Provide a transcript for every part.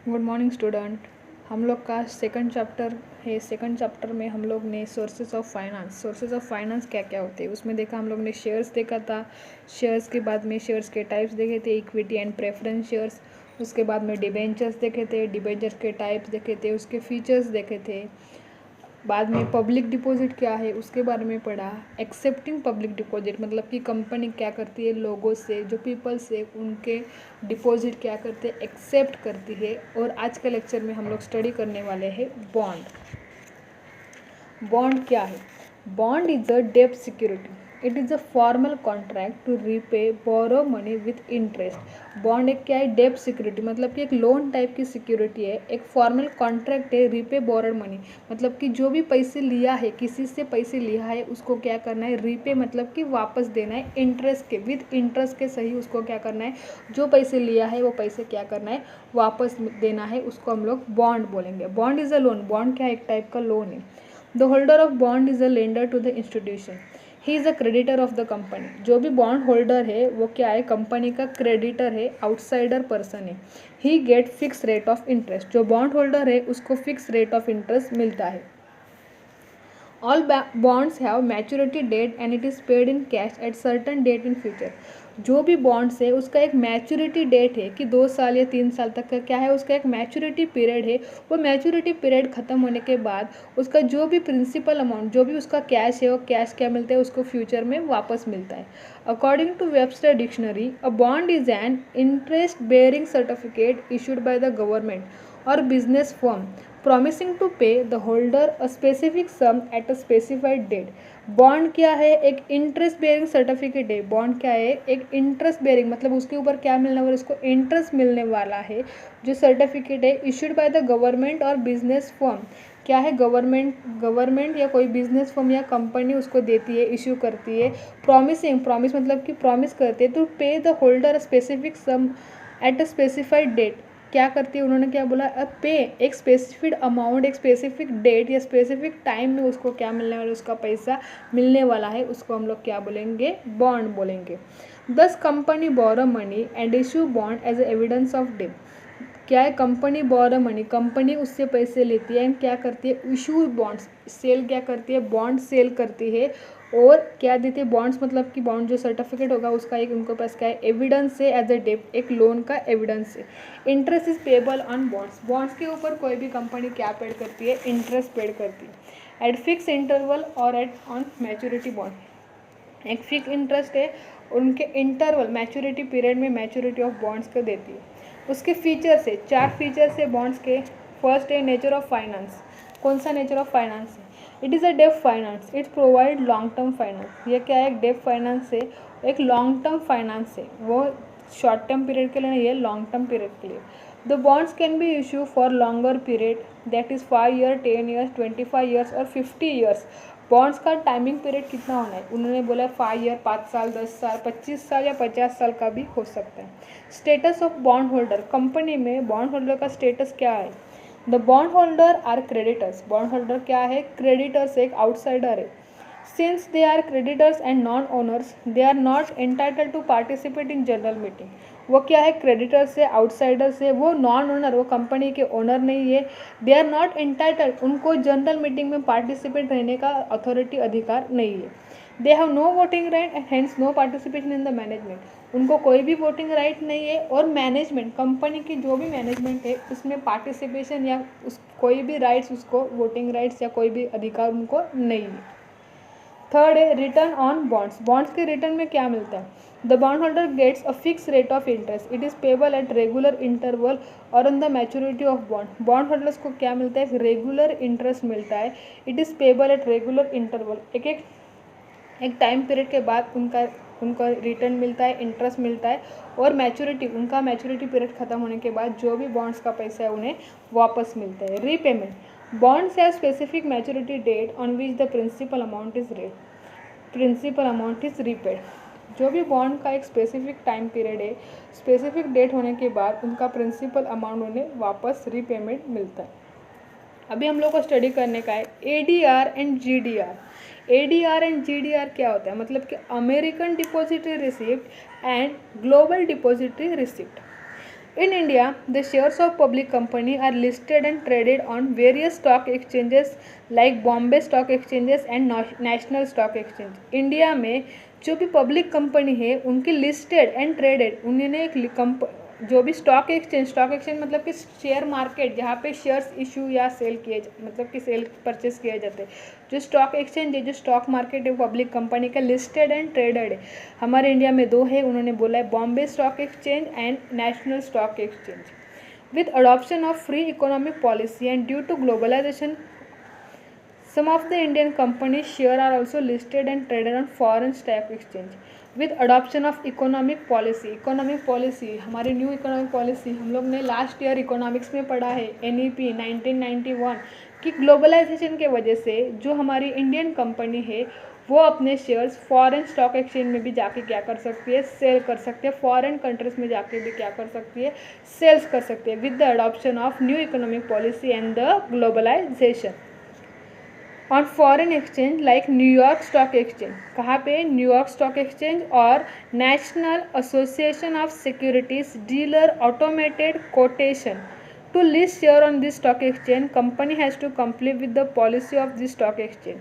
Good morning student. हम लोग का सेकंड चैप्टर है। सेकंड चैप्टर में हम लोग ने सोर्सेज ऑफ फाइनेंस क्या क्या होते हैं उसमें देखा। हम लोग ने शेयर्स देखा था। शेयर्स के बाद में शेयर्स के टाइप्स देखे थे, इक्विटी एंड प्रेफरेंस शेयर्स। उसके बाद में डिबेंचर्स देखे थे, डिबेंचर्स के टाइप्स देखे थे, उसके फीचर्स देखे थे। बाद में पब्लिक डिपॉजिट क्या है उसके बारे में पढ़ा। एक्सेप्टिंग पब्लिक डिपॉजिट मतलब कि कंपनी क्या करती है, लोगों से जो पीपल्स है उनके डिपॉजिट क्या करते हैं, एक्सेप्ट करती है। और आज के लेक्चर में हम लोग स्टडी करने वाले हैं बॉन्ड। बॉन्ड क्या है? बॉन्ड इज अ डेब्ट security. It is a formal contract to repay borrow money with interest. Bond एक क्या है? डेब्ट सिक्योरिटी मतलब कि एक लोन टाइप की सिक्योरिटी है। एक फॉर्मल कॉन्ट्रैक्ट है रीपे बोरोड मनी मतलब कि जो भी पैसे लिया है, किसी से पैसे लिया है उसको क्या करना है, रीपे मतलब कि वापस देना है इंटरेस्ट के, विथ इंटरेस्ट के सही उसको क्या करना है, जो पैसे लिया है वो पैसे क्या करना है, वापस देना है। उसको हम लोग बॉन्ड बोलेंगे। Bond is a loan. Bond क्या है? एक टाइप का लोन है। The holder of bond is a lender to the institution. He is a creditor of the company. जो भी बॉन्ड होल्डर है वो क्या है? कंपनी का क्रेडिटर है, आउटसाइडर पर्सन है। He get fix rate of interest. जो बॉन्ड होल्डर है उसको फिक्स रेट ऑफ इंटरेस्ट मिलता है। All bonds have maturity date and it is paid in cash at certain date in future. जो भी bonds है उसका एक मैच्योरिटी डेट है कि 2 साल या 3 साल तक का क्या है, उसका एक मैच्योरिटी पीरियड है। वो मैच्योरिटी पीरियड ख़त्म होने के बाद उसका जो भी प्रिंसिपल अमाउंट, जो भी उसका कैश है, वो कैश क्या मिलता है उसको फ्यूचर में वापस मिलता है। According to Webster dictionary, a bond is an interest bearing certificate issued by the government और business firm promising to pay the holder a specific sum at a specified date. Bond क्या है? एक interest bearing certificate है। Bond क्या है? एक interest bearing मतलब उसके ऊपर क्या मिलने वाला, उसको इंटरेस्ट मिलने वाला है। जो सर्टिफिकेट है इशूड बाय द गवर्नमेंट और बिजनेस फर्म। क्या है? गवर्नमेंट या कोई बिजनेस फर्म या कंपनी उसको देती है, इशू करती है। प्रॉमिस मतलब कि प्रॉमिस करते हैं to pay the holder specific sum at a specified date. क्या करती है? उन्होंने क्या बोला? अब पे एक स्पेसिफिक अमाउंट, एक स्पेसिफिक डेट या स्पेसिफिक टाइम में उसको क्या मिलने वाला, उसका पैसा मिलने वाला है। उसको हम लोग क्या बोलेंगे? बॉन्ड बोलेंगे। Thus company borrow money and issue bond as evidence of debt. क्या है? कंपनी बोरो मनी, कंपनी उससे पैसे लेती है एंड क्या करती है? इशू बॉन्ड्स, सेल क्या करती है? बॉन्ड सेल करती है। और क्या देती है? बॉन्ड्स मतलब कि बॉन्ड जो सर्टिफिकेट होगा उसका एक उनके पास क्या है? एविडेंस है, एज ए डेट, एक लोन का एविडेंस है। Interest is payable on bonds. Bonds के ऊपर कोई भी कंपनी क्या पेड करती है? इंटरेस्ट पेड करती है। एट फिक्स इंटरवल और एट ऑन मैच्योरिटी बॉन्ड। एक फिक्स इंटरेस्ट है, उनके इंटरवल मैच्योरिटी पीरियड में मैच्योरिटी ऑफ बॉन्ड्स को देती है। उसके फीचर्स है, 4 फीचर्स है बॉन्ड्स के। फर्स्ट है नेचर ऑफ फाइनेंस। कौन सा नेचर ऑफ फाइनेंस है? It is a debt finance. It's provide long term finance. ये क्या है? एक डेप फाइनेंस है, एक लॉन्ग टर्म फाइनेंस है। वो शॉर्ट टर्म पीरियड के लिए नहीं है, लॉन्ग टर्म पीरियड के लिए। The bonds can be issue for longer period, that is 5 year, 10 years, 25 years और 50 ईयर्स। बॉन्ड्स का टाइमिंग पीरियड कितना होना है? उन्होंने बोला 5 ईयर, 5 साल, 10 साल, 25 साल या 50 साल का भी हो सकता है। Status of bond holder. Company में बॉन्ड होल्डर का स्टेटस क्या है? The bond holder are creditors. Bond holder क्या है? क्रेडिटर्स, एक आउटसाइडर है। Since they are creditors and non owners, they are not entitle to participate in general meeting. वो क्या है? क्रेडिटर से, आउटसाइडर से, वो नॉन ओनर, वो कंपनी के ओनर नहीं है। दे आर नॉट एंटाइटल्ड, उनको जनरल मीटिंग में पार्टिसिपेट रहने का अथॉरिटी, अधिकार नहीं है। They have no voting right and hence no participation in the management. उनको कोई भी वोटिंग राइट नहीं है और मैनेजमेंट, कंपनी की जो भी मैनेजमेंट है उसमें पार्टिसिपेशन या उस कोई भी राइट्स, उसको वोटिंग राइट्स या कोई भी अधिकार उनको नहीं है। थर्ड है रिटर्न ऑन बॉन्ड्स। बॉन्ड्स के रिटर्न में क्या मिलता है? The bond holder gets a fix rate of interest. It is payable at regular interval और on the maturity of bond. Bond holders को क्या मिलता है? रेगुलर इंटरेस्ट मिलता है। It is payable at regular interval, एक टाइम पीरियड के बाद उनका रिटर्न मिलता है, इंटरेस्ट मिलता है। और मैच्योरिटी, उनका मैच्योरिटी पीरियड खत्म होने के बाद जो भी बॉन्ड्स का पैसा है उन्हें वापस मिलता है। Repayment. Bonds have specific maturity date on which the principal amount is repaid. जो भी बॉन्ड का एक स्पेसिफिक टाइम पीरियड है, स्पेसिफिक डेट होने के बाद उनका प्रिंसिपल अमाउंट उन्हें वापस रीपेमेंट मिलता है। अभी हम लोग को स्टडी करने का है ADR and GDR। ADR and GDR क्या होता है? मतलब कि American depository receipt and global depository receipt. In India, the shares of public company are listed and traded on various stock exchanges like Bombay Stock Exchanges and National Stock Exchange. India में जो भी public company है उनकी listed and traded, उन्होंने एक जो भी stock exchange मतलब कि शेयर मार्केट जहाँ पे शेयर्स इशू या सेल किए मतलब कि सेल परचेस किए जाते हैं, जो स्टॉक एक्सचेंज है, जो स्टॉक मार्केट है पब्लिक कंपनी का लिस्टेड एंड ट्रेडेड है। हमारे इंडिया में दो है, उन्होंने बोला है Bombay stock exchange and national stock exchange. With adoption of free economic policy and due to globalisation some of the Indian companies share are also listed and traded on foreign stock exchange. With adoption of economic policy हमारी new economic policy हम लोग ने last year economics में पढ़ा है NEP 1991 कि globalisation के वजह से जो हमारी इंडियन कंपनी है वो अपने शेयर्स फॉरेन स्टॉक एक्सचेंज में भी जाके क्या कर सकती है, सेल कर सकती है, फॉरेन कंट्रीज में जाके भी क्या कर सकती है, सेल्स कर सकती है। With the adoption of new economic policy and the globalisation on foreign exchange like New York stock exchange, कहाँ पे, न्यूयॉर्क स्टॉक एक्सचेंज और national association of securities dealer automated quotation to list share on this stock exchange company has to comply with the policy of this stock exchange.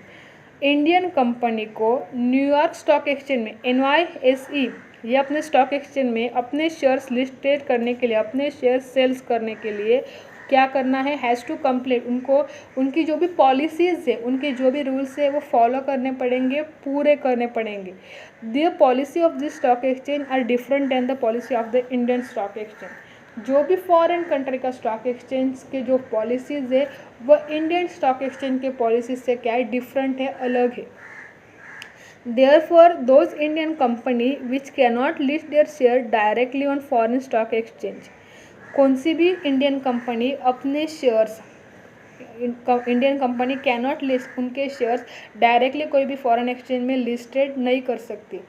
Indian company को New York stock exchange में NYSE ये अपने stock exchange में अपने shares listed करने के लिए, अपने शेयर सेल्स करने के लिए क्या करना है, हैज़ टू कंप्लीट, उनको उनकी जो भी पॉलिसीज़ है, उनके जो भी रूल्स है वो फॉलो करने पड़ेंगे, पूरे करने पड़ेंगे। The policy of this stock exchange are different than the policy of the Indian stock exchange. जो भी फॉरेन कंट्री का स्टॉक एक्सचेंज के जो पॉलिसीज़ है वो इंडियन स्टॉक एक्सचेंज के पॉलिसीज से क्या है, डिफरेंट है, अलग है। Therefore, those Indian company which cannot list their share directly on foreign stock exchange, कौन सी भी इंडियन कंपनी अपने shares, Indian company cannot list उनके शेयर्स डायरेक्टली कोई भी फॉरेन एक्सचेंज में लिस्टेड नहीं कर सकती।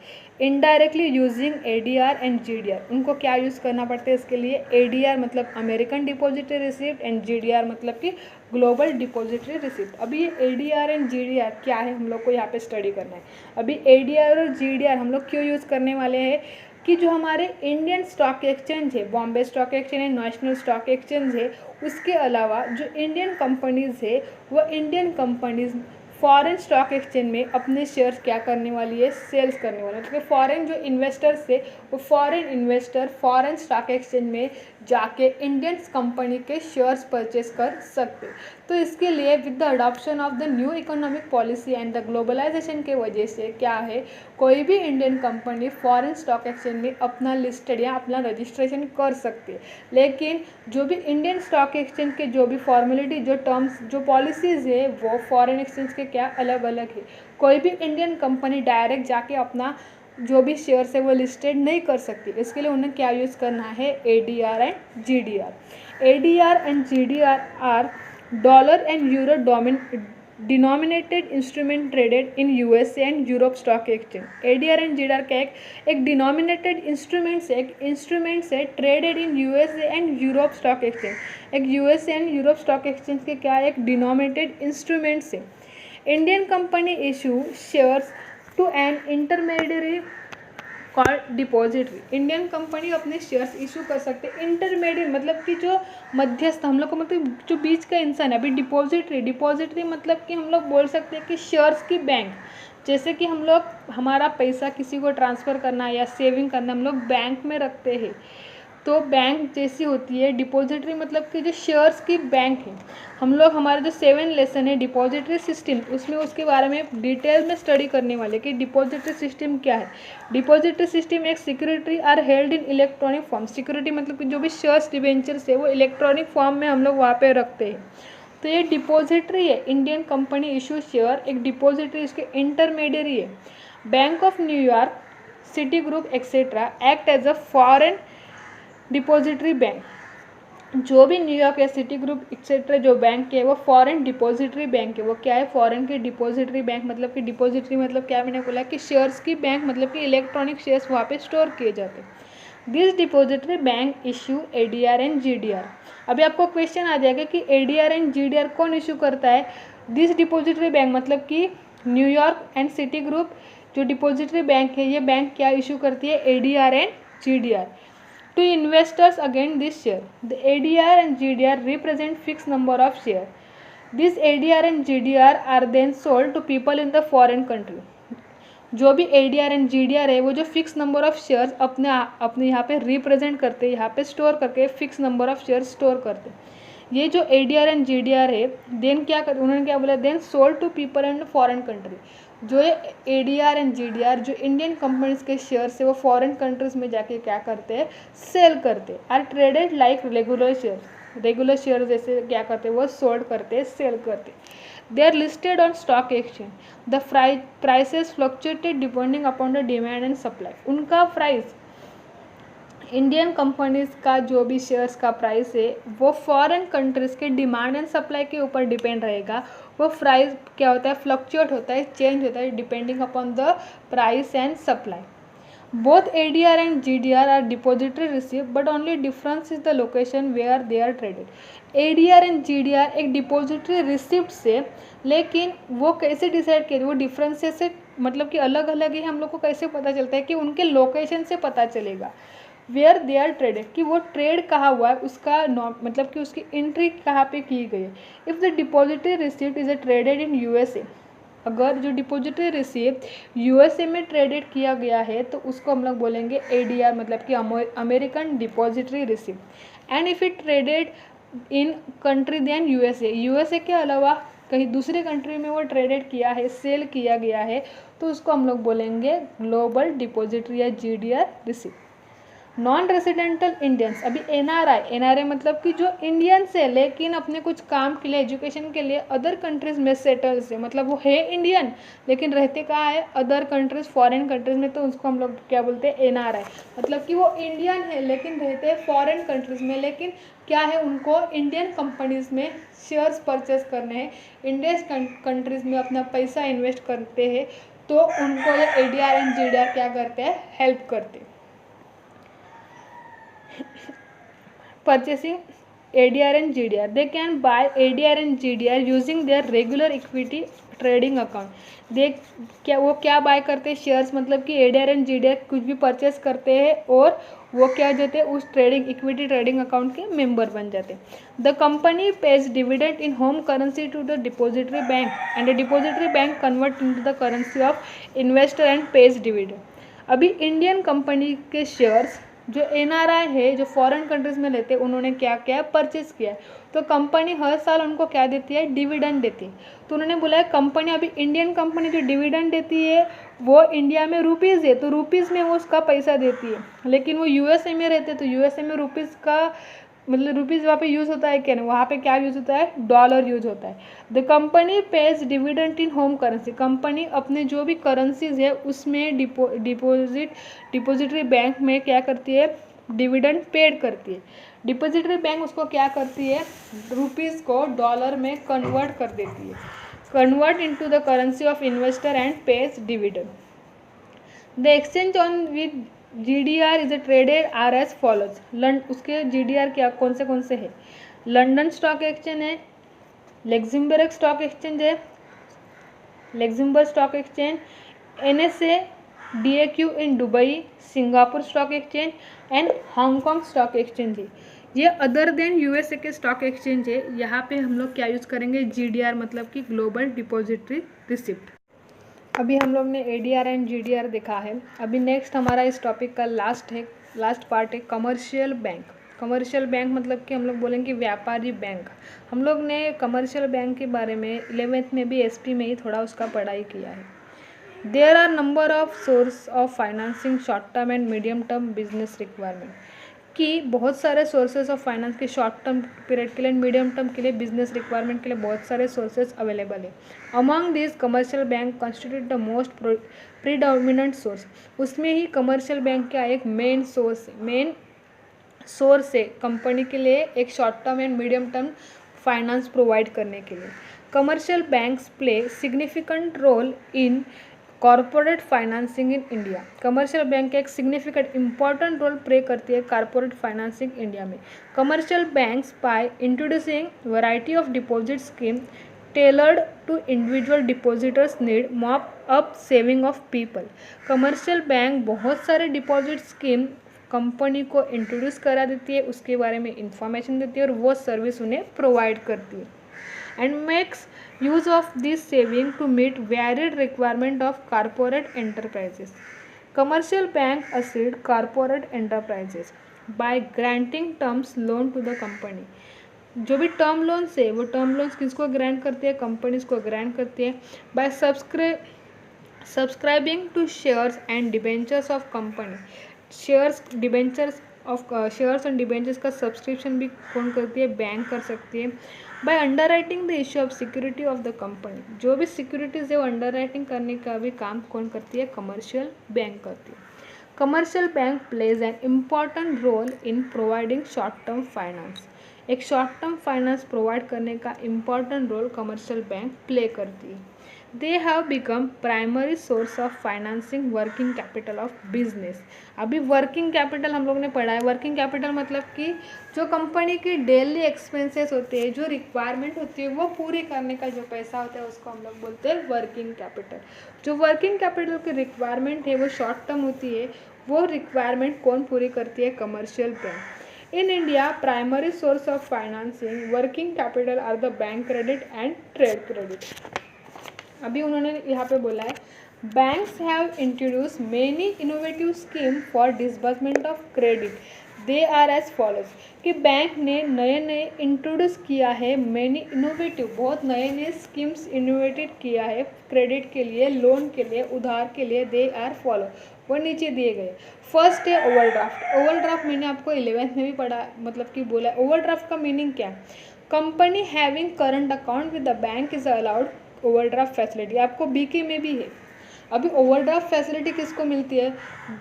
Indirectly using ADR and GDR, उनको क्या यूज़ करना पड़ता है इसके लिए, ADR मतलब American depository receipt and GDR मतलब कि ग्लोबल डिपॉजिटरी रिसिप्ट। अभी ये ADR एंड GDR क्या है हम लोग को यहाँ पे स्टडी करना है। अभी ADR और GDR हम लोग क्यों यूज़ करने वाले हैं कि जो हमारे इंडियन स्टॉक एक्सचेंज है, Bombay stock exchange and national stock exchange है, उसके अलावा जो इंडियन कंपनीज़ है वो Indian companies foreign stock exchange में अपने शेयर्स क्या करने वाली है, सेल्स करने वाली है। क्योंकि फॉरेन जो इन्वेस्टर्स है वो foreign investor foreign stock exchange में जाके इंडियन कंपनी के शेयर्स परचेस कर सकते। तो इसके लिए with the adoption of the new economic policy and the globalisation के वजह से क्या है, कोई भी Indian company foreign stock exchange में अपना लिस्टेड या अपना रजिस्ट्रेशन कर सकती है। लेकिन जो भी इंडियन स्टॉक एक्सचेंज के जो भी फॉर्मेलिटी, जो टर्म्स, जो पॉलिसीज़ है वो फॉरेन एक्सचेंज के क्या अलग अलग है। कोई भी इंडियन कंपनी डायरेक्ट जाके अपना जो भी शेयर्स है वो लिस्टेड नहीं कर सकती। इसके लिए उन्हें क्या यूज़ करना है, ADR and GDR। ADR and GDR are dollar and euro denominated instrument traded in USA and Europe stock exchange. ADR and GDR का एक डिनोमिनेटेड इंस्ट्रूमेंट्स है, एक इंस्ट्रूमेंट्स है traded in USA and Europe stock exchange. एक USA and Europe stock exchange के क्या एक denominated instruments है। Indian company issue shares to an intermediary called depository. Indian company अपने शेयर्स इशू कर सकते हैं। इंटरमीडिएट मतलब कि जो मध्यस्थ, हम लोग को मतलब जो बीच का इंसान है। अभी डिपॉजिटरी मतलब कि हम लोग बोल सकते हैं कि शेयर्स की बैंक, जैसे कि हम लोग हमारा पैसा किसी को ट्रांसफ़र करना है या सेविंग करना हम लोग बैंक में रखते हैं, तो बैंक जैसी होती है। डिपॉजिटरी मतलब कि जो शेयर्स की बैंक है। हम लोग हमारा जो 7 लेसन है डिपॉजिटरी सिस्टम, उसमें उसके बारे में डिटेल में स्टडी करने वाले कि डिपॉजिटरी सिस्टम क्या है। डिपॉजिटरी सिस्टम एक security are held in electronic form. Security मतलब कि जो भी शेयर्स डिबेंचर्स है वो इलेक्ट्रॉनिक फॉर्म में हम लोग वहाँ पे रखते हैं। तो ये डिपॉजिटरी है। इंडियन कंपनी इशू शेयर एक डिपॉजिटरी, इसके इंटरमीडियरी है। Bank of New York, Citigroup etcetera act as a foreign depository bank. जो भी न्यूयॉर्क या सिटी ग्रुप एक्सेट्रा जो बैंक है वो फॉरेन डिपॉजिटरी बैंक है। वो क्या है, फॉरेन की डिपॉजिटरी बैंक। मतलब कि डिपॉजिटरी मतलब क्या, मैंने बोला कि शेयर्स की बैंक मतलब कि इलेक्ट्रॉनिक शेयर्स वहाँ पे स्टोर किए जाते हैं। This depository bank issue ADR and GDR। अभी आपको क्वेश्चन आ जाएगा कि ADR एंड GDR कौन इशू करता है। दिस डिपॉजिटरी बैंक मतलब कि न्यूयॉर्क एंड सिटी ग्रुप जो डिपॉजिटरी बैंक है, ये बैंक क्या इशू करती है, ADR and GDR। to investors against this share. The ADR and GDR represent fixed number of share. This ADR and GDR are then sold to people in the foreign country. जो भी ADR and GDR है वो जो fix number of shares अपने यहाँ पे represent करते हैं, यहाँ पे स्टोर करके fix number of shares store करते हैं. ये जो ADR एंड GDR है देन क्या कर उन्होंने क्या बोला, then sold to people in foreign country. जो ये ADR एंड GDR जो इंडियन कंपनीज के शेयर्स है वो फॉरेन कंट्रीज में जाके क्या करते हैं, सेल करते हैं. Are traded like regular share जैसे क्या करते हैं वो सोल्ड करते हैं, सेल करते हैं. They are listed on stock exchange. The prices fluctuated depending upon the demand and supply. उनका प्राइस इंडियन कंपनीज का जो भी शेयर्स का प्राइस है वो फॉरेन कंट्रीज के डिमांड एंड सप्लाई के ऊपर डिपेंड रहेगा. वो प्राइस क्या होता है, फ्लक्चुएट होता है, चेंज होता है depending upon the price and supply. Both ADR and GDR are depository receipt, but only difference is the location where they are traded. ADR and GDR एक डिपोजिटरी रिसिप्ट से, लेकिन वो कैसे डिसाइड किए, वो डिफरेंसेस से मतलब कि अलग अलग है. हम लोग को कैसे पता चलता है कि उनके लोकेशन से पता चलेगा वेयर दे आर ट्रेडेड, कि वो ट्रेड कहाँ हुआ है, उसका मतलब कि उसकी एंट्री कहाँ पे की गई है. If the depository receipt is traded in USA, अगर जो डिपोजिटरी रिसिप्ट USA में ट्रेडेड किया गया है तो उसको हम लोग बोलेंगे ADR, मतलब कि American depository receipt. And if it traded in country then USA के अलावा कहीं दूसरे कंट्री में वो ट्रेडेड किया है, सेल किया गया है, तो उसको हम लोग बोलेंगे ग्लोबल डिपोजिटरी या GDR receipt. Non residential Indians, अभी NRI मतलब कि जो इंडियंस है लेकिन अपने कुछ काम के लिए, एजुकेशन के लिए अदर कंट्रीज़ में सेटल्स है, मतलब वो है इंडियन लेकिन रहते कहाँ है, अदर कंट्रीज़, फॉरेन कंट्रीज़ में, तो उसको हम लोग क्या बोलते हैं, NRI. मतलब कि वो इंडियन है लेकिन रहते हैं फॉरेन कंट्रीज़ में, लेकिन क्या है, उनको इंडियन कंपनीज़ में शेयर्स परचेस करने हैं, इंडियन कंट्रीज़ में अपना पैसा इन्वेस्ट करते हैं, तो उनको ये ADR एंड GDR क्या करते हैं, हेल्प करते हैं. Purchasing ADR and GDR, they can buy ADR and GDR using their regular equity trading account. वो क्या बाय करते हैं, शेयर्स, मतलब कि ADR एंड GDR कुछ भी परचेस करते हैं और वो क्या जाते हैं, उस इक्विटी ट्रेडिंग अकाउंट के मेंबर बन जाते हैं. The company pays dividend in home currency to the depository bank and the depository bank convert into the currency of investor and pays dividend. अभी इंडियन कंपनी के शेयर्स जो NRI है, जो foreign countries में लेते हैं, उन्होंने क्या क्या परचेस किया है, तो कंपनी हर साल उनको क्या देती है, डिविडेंड देती है. तो उन्होंने बोला है कंपनी, अभी इंडियन कंपनी जो डिविडेंड देती है वो इंडिया में रुपीज़ है, तो रुपीज़ में वो उसका पैसा देती है, लेकिन वो USA में रहते हैं तो USA में रुपीज़ का मतलब रुपीज़ वहाँ पे यूज़ होता है क्या, नहीं, वहाँ पे क्या यूज़ होता है, डॉलर यूज़ होता है. The company pays dividend in home currency, company अपने जो भी करेंसीज है उसमें डिपोजिटरी बैंक में क्या करती है, डिविडेंड पेड करती है. डिपोजिटरी बैंक उसको क्या करती है, रुपीज़ को डॉलर में कन्वर्ट कर देती है, convert into the currency of investor and pays dividend. The exchange on with GDR is traded are as follows. उसके GDR क्या कौन से है, लंदन स्टॉक एक्सचेंज है, लग्जमबर्ग स्टॉक एक्सचेंज है, Luxembourg stock exchange, NSA DAQ in Dubai, Singapore stock exchange and Hong Kong stock exchange है. ये other than USA के स्टॉक एक्सचेंज है. यहाँ पे हम लोग क्या यूज़ करेंगे, GDR, मतलब कि ग्लोबल डिपोजिटरी रिसिप्ट. अभी हम लोग ने ADR एंड GDR देखा है. अभी नेक्स्ट हमारा इस टॉपिक का लास्ट पार्ट है कमर्शियल बैंक. कमर्शियल बैंक मतलब कि हम लोग बोलेंगे व्यापारी बैंक. हम लोग ने कमर्शियल बैंक के बारे में 11th में भी SP में ही थोड़ा उसका पढ़ाई किया है. There are number of source of financing short term and medium term business requirement, कि बहुत सारे सोर्सेज ऑफ फाइनेंस के शॉर्ट टर्म पीरियड के लिए, मीडियम टर्म के लिए, बिजनेस रिक्वायरमेंट के लिए बहुत सारे सोर्सेज अवेलेबल है. Among this commercial bank constitute the most predominant source. उसमें ही कमर्शियल बैंक का एक मेन सोर्स है कंपनी के लिए एक short term and medium term finance provide करने के लिए. Commercial banks play significant role in corporate financing in India. Commercial bank एक सिग्निफिकेंट इंपॉर्टेंट रोल प्ले करती है कॉरपोरेट फाइनेंसिंग इंडिया में. Commercial banks by introducing variety of deposit scheme tailored to individual depositors need mop up saving of people. Commercial bank बहुत सारे deposit scheme company को introduce करा देती है, उसके बारे में इंफॉर्मेशन देती है और वो सर्विस उन्हें प्रोवाइड करती है, and makes use of this saving to meet varied requirement of corporate enterprises. Commercial bank assist corporate enterprises by granting terms loan to the company. जो भी टर्म लोन्स है वो टर्म लोन्स किसको grant करती है, companies को grant करती है। By subscribing to shares and debentures of company, shares and debentures का सब्सक्रिप्शन भी कौन करती है, बैंक कर सकती है। By underwriting the issue of security of the company, जो भी सिक्योरिटीज है वो अंडर राइटिंग करने का भी काम कौन करती है, कमर्शियल बैंक करती है। Commercial bank plays an important role in providing short term finance. एक शॉर्ट टर्म फाइनेंस प्रोवाइड करने का important role commercial bank play करती है। They have become primary source of financing working capital of business. अभी working capital हम लोग ने पढ़ा है। वर्किंग कैपिटल मतलब कि जो कंपनी की डेली एक्सपेंसेस होते हैं, जो रिक्वायरमेंट होती है वो पूरी करने का जो पैसा होता है उसको हम लोग बोलते हैं वर्किंग कैपिटल। जो वर्किंग कैपिटल की रिक्वायरमेंट है वो शॉर्ट टर्म होती है, वो रिक्वायरमेंट कौन पूरी करती है, commercial bank. In India primary source of financing working capital are the bank credit and trade credit. अभी उन्होंने यहाँ पे बोला है banks have introduce many innovative scheme for disbursement of credit, they are as follows. कि bank ने नए नए इंट्रोड्यूस किया है मेनी इनोवेटिव, बहुत नए नए स्कीम्स इनोवेटेड किया है क्रेडिट के लिए, लोन के लिए, उधार के लिए। दे आर फॉलो, वो नीचे दिए गए। फर्स्ट है ओवरड्राफ्ट। ओवरड्राफ्ट मैंने आपको 11th में भी पढ़ा, मतलब कि बोला। ओवरड्राफ्ट का मीनिंग क्या है, company having current account with the bank is allowed overdraft facility. आपको बीके में भी है। अभी ओवरड्राफ्ट फैसिलिटी किसको मिलती है,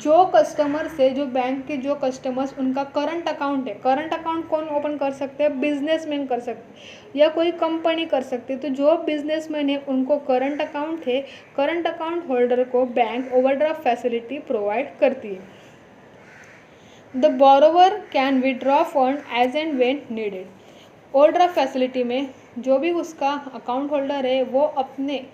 जो कस्टमर से, जो बैंक के जो कस्टमर्स उनका करंट अकाउंट है। करंट अकाउंट कौन ओपन कर सकते हैं, बिजनेसमैन कर सकते हैं या कोई कंपनी कर सकती है। तो जो बिजनेसमैन है उनको करंट अकाउंट है, करंट अकाउंट होल्डर को बैंक ओवरड्राफ्ट फैसिलिटी प्रोवाइड करती है। The borrower can withdraw fund as and when needed. Overdraft facility में जो भी उसका अकाउंट होल्डर है वो अपने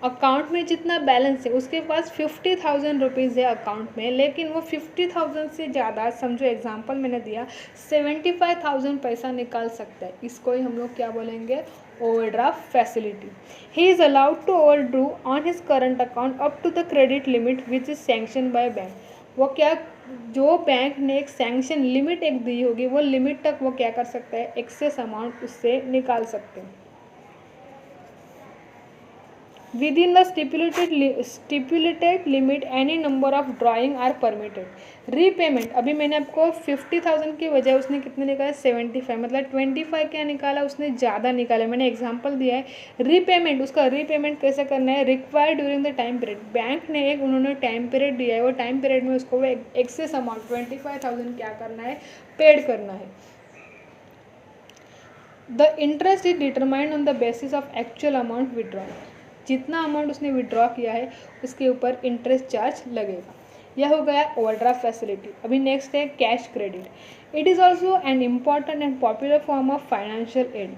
अकाउंट में जितना बैलेंस है, उसके पास 50,000 रुपीज़ है अकाउंट में, लेकिन वो 50,000 से ज़्यादा, समझो एग्जांपल मैंने दिया 75,000 पैसा निकाल सकता है। इसको ही हम लोग क्या बोलेंगे, overdraft facility. He is allowed to overdrew on his current account up to the credit limit which is sanction by bank. वो क्या, जो बैंक ने एक सैंक्शन लिमिट एक दी होगी, वो लिमिट तक वो क्या कर सकता है, एक्सेस अमाउंट उससे निकाल सकते हैं। Within the stipulated limit any number of drawing are permitted. Repayment, अभी मैंने आपको 50,000 की वजह उसने कितने निकाला, 75, मतलब 25 क्या निकाला, उसने ज़्यादा निकाला। मैंने एग्जांपल दिया है। रीपेमेंट, उसका रीपेमेंट कैसे करना है, required during the time period. Bank ने एक उन्होंने टाइम पीरियड दिया है, वो टाइम पीरियड में उसको वो एक्सेस अमाउंट 25,000 क्या करना है, पेड करना है। The interest is determined on the basis of actual amount withdraw. जितना अमाउंट उसने विड्रॉ किया है उसके ऊपर इंटरेस्ट चार्ज लगेगा। यह हो गया ओवरड्राफ्ट फैसिलिटी। अभी नेक्स्ट है cash credit. It is also an important and popular form of financial aid.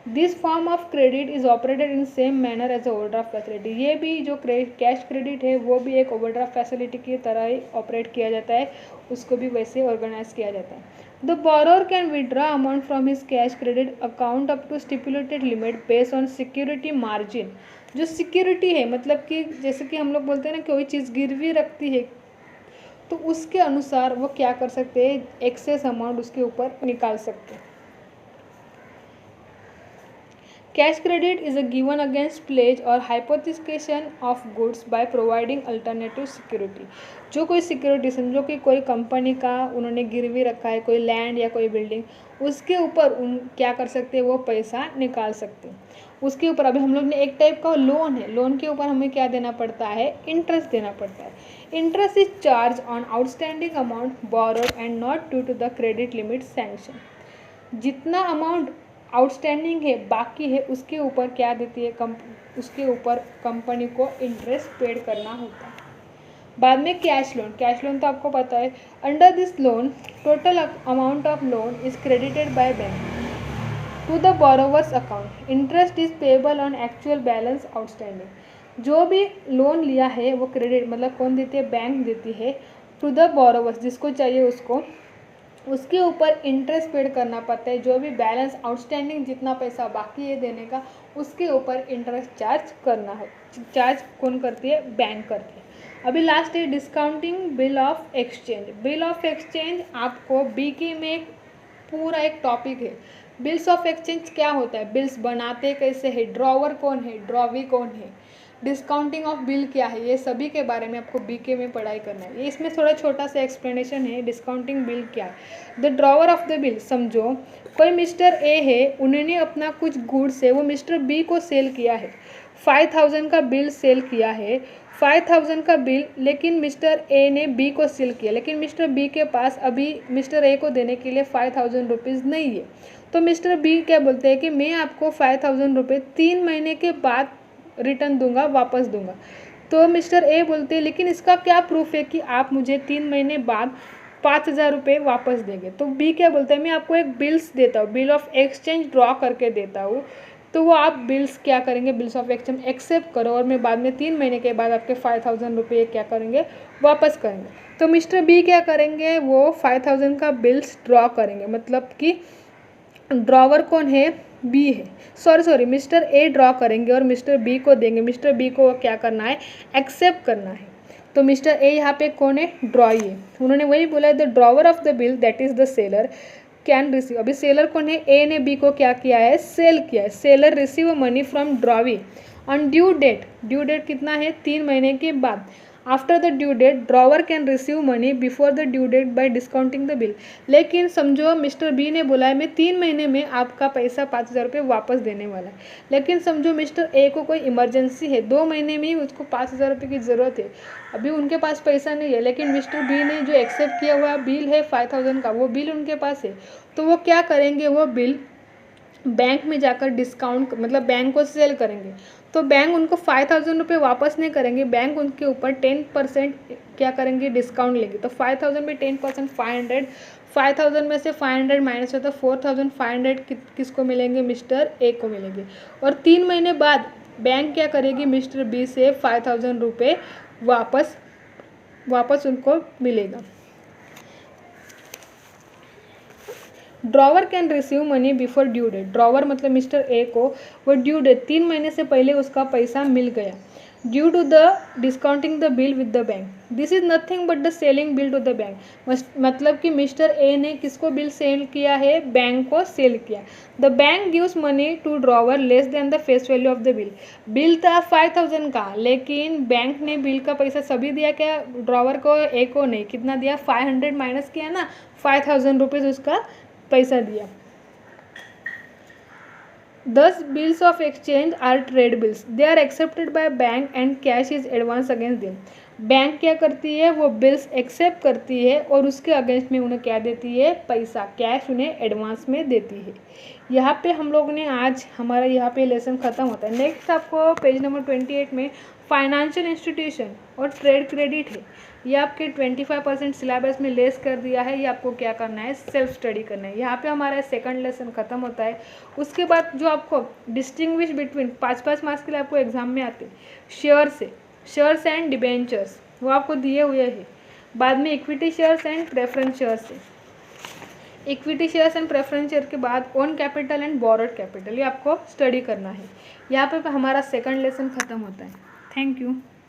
This form of credit is operated in same manner as overdraft facility. ये भी जो कैश क्रेडिट है वो भी एक ओवरड्राफ्ट फैसिलिटी की तरह ही ऑपरेट किया जाता है, उसको भी वैसे ऑर्गेनाइज किया जाता है। The borrower can withdraw amount from his cash credit account up to stipulated limit based on security margin। जो सिक्योरिटी है, मतलब कि जैसे कि हम लोग बोलते हैं ना, कोई चीज़ गिरवी रखती है तो उसके अनुसार वो क्या कर सकते हैं, एक्सेस अमाउंट उसके ऊपर निकाल सकते हैं। Cash credit is a given against pledge और hypothecation of goods by providing alternative security. जो कोई सिक्योरिटी, समझो कि कोई कंपनी का उन्होंने गिरवी रखा है, कोई लैंड या कोई बिल्डिंग, उसके ऊपर उन क्या कर सकते हैं, वो पैसा निकाल सकते हैं उसके ऊपर। अभी हम लोग ने एक टाइप का लोन है, लोन के ऊपर हमें क्या देना पड़ता है, इंटरेस्ट देना पड़ता है। Interest is charge on outstanding amount borrowed and not due to the credit limit sanction. जितना अमाउंट आउटस्टैंडिंग है, बाकी है, उसके ऊपर क्या देती है उसके ऊपर कंपनी को इंटरेस्ट पेड करना होता है। बाद में कैश लोन। कैश लोन तो आपको पता है, under this loan total amount of loan is credited by bank to the borrower's account. Interest is payable on actual balance outstanding. जो भी लोन लिया है वो क्रेडिट, मतलब कौन देती है, बैंक देती है, टू द बोरोवर्स, जिसको चाहिए उसको, उसके ऊपर इंटरेस्ट पेड करना पड़ता है। जो भी बैलेंस आउटस्टैंडिंग जितना पैसा बाकी है देने का, उसके ऊपर इंटरेस्ट चार्ज करना है। चार्ज कौन करती है? बैंक करती है। अभी लास्ट है discounting bill of exchange. Bill of exchange आपको बीके में एक पूरा एक टॉपिक है। बिल्स ऑफ एक्सचेंज क्या होता है, बिल्स बनाते कैसे है, ड्रॉवर कौन है, ड्रॉवी कौन है, डिस्काउंटिंग ऑफ बिल क्या है, ये सभी के बारे में आपको बीके में पढ़ाई करना है। ये इसमें थोड़ा छोटा सा एक्सप्लेनेशन है। डिस्काउंटिंग बिल क्या है? The drawer of the bill, समझो कोई मिस्टर ए है, उन्होंने अपना कुछ गुड्स है वो मिस्टर बी को सेल किया है, 5000 का बिल सेल किया है, 5000 का बिल, लेकिन मिस्टर ए ने बी को सेल किया, लेकिन मिस्टर बी के पास अभी मिस्टर ए को देने के लिए 5000 रुपीज़ नहीं है। तो मिस्टर बी क्या बोलते हैं कि मैं आपको 5000 रुपये 3 महीने के बाद रिटर्न दूंगा, वापस दूंगा। तो मिस्टर ए बोलते हैं लेकिन इसका क्या प्रूफ है कि आप मुझे 3 महीने बाद 5000 रुपये वापस देंगे? तो बी क्या बोलता है, मैं आपको एक बिल्स देता हूँ, बिल ऑफ एक्सचेंज ड्रॉ करके देता हूँ, तो वो आप बिल्स क्या करेंगे, बिल्स ऑफ एक्सचेंज एक्सेप्ट करो और मैं बाद में 3 महीने के बाद आपके 5000 रुपये क्या करेंगे, वापस करेंगे। तो मिस्टर बी क्या करेंगे, वो 5000 का बिल्स ड्रॉ करेंगे, मतलब कि ड्रॉवर कौन है, बी है, सॉरी मिस्टर ए ड्रॉ करेंगे और मिस्टर बी को देंगे। मिस्टर बी को क्या करना है, एक्सेप्ट करना है। तो मिस्टर ए यहाँ पे कौन है, ड्रॉई है। उन्होंने वही बोला है the drawer of the bill that is the seller can receive. अभी सेलर कौन है, ए ने बी को क्या किया है, सेल किया है। Seller receive money from drawee on due date. Due date कितना है, 3 महीने के बाद। After the due date drawer can receive money before the due date by discounting the bill. लेकिन समझो मिस्टर बी ने बोला है मैं 3 महीने में आपका पैसा 5000 रुपये वापस देने वाला है, लेकिन समझो मिस्टर ए को कोई इमरजेंसी है, 2 महीने में ही उसको 5000 रुपये की ज़रूरत है, अभी उनके पास पैसा नहीं है, लेकिन मिस्टर बी ने जो एक्सेप्ट किया हुआ बिल है 5000 का, वो बिल उनके पास है। तो वो क्या करेंगे, वो बिल बैंक में जाकर डिस्काउंट, मतलब बैंक को सेल करेंगे। तो बैंक उनको 5000 रुपये वापस नहीं करेंगे, बैंक उनके ऊपर 10% क्या करेंगे, डिस्काउंट लेंगे। तो 5000 में 10% 500, 5000 में से 500 माइनस होता है 4500 किसको मिलेंगे, मिस्टर ए को मिलेंगे। और 3 महीने बाद बैंक क्या करेगी, मिस्टर बी से 5000 रुपये वापस उनको मिलेगा। Drawer can receive money before due date. Drawer मतलब मिस्टर ए को वो ड्यू डेट 3 महीने से पहले उसका पैसा मिल गया, due to the discounting the bill with the bank. This is nothing but the selling bill to the bank. मतलब कि मिस्टर ए ने किसको बिल सेल किया है, बैंक को सेल किया। The bank gives money to drawer less than the face value of the bill. Bill था 5000 का, लेकिन बैंक ने बिल का पैसा सभी दिया क्या, ड्रॉवर को, ए को नहीं। कितना दिया, 500 माइनस किया ना, 5000 रुपीज़ उसका पैसा दिया। 10 bills of exchange are trade bills, they are accepted by bank and cash is advance against them. Bank क्या करती है, वो बिल्स एक्सेप्ट करती है और उसके अगेंस्ट में उन्हें क्या देती है, पैसा, कैश उन्हें एडवांस में देती है। यहाँ पे हम लोग ने आज हमारा यहाँ पे लेसन ख़त्म होता है। नेक्स्ट आपको पेज नंबर 28 में फाइनेंशियल इंस्टीट्यूशन और ट्रेड क्रेडिट है। ये आपके 25% सिलेबस में लेस कर दिया है। ये आपको क्या करना है, सेल्फ स्टडी करना है। यहाँ पे हमारा सेकंड लेसन ख़त्म होता है। उसके बाद जो आपको डिस्टिंग्विश बिटवीन 5-5 मार्क्स के लिए आपको एग्जाम में आते हैं, शेयर्स एंड डिबेंचर्स, वो आपको दिए हुए हैं। बाद में equity shares and preference shares है। Equity shares and preference share के बाद own capital and borrowed capital, ये आपको स्टडी करना है। यहाँ पे हमारा सेकंड लेसन ख़त्म होता है। Thank you.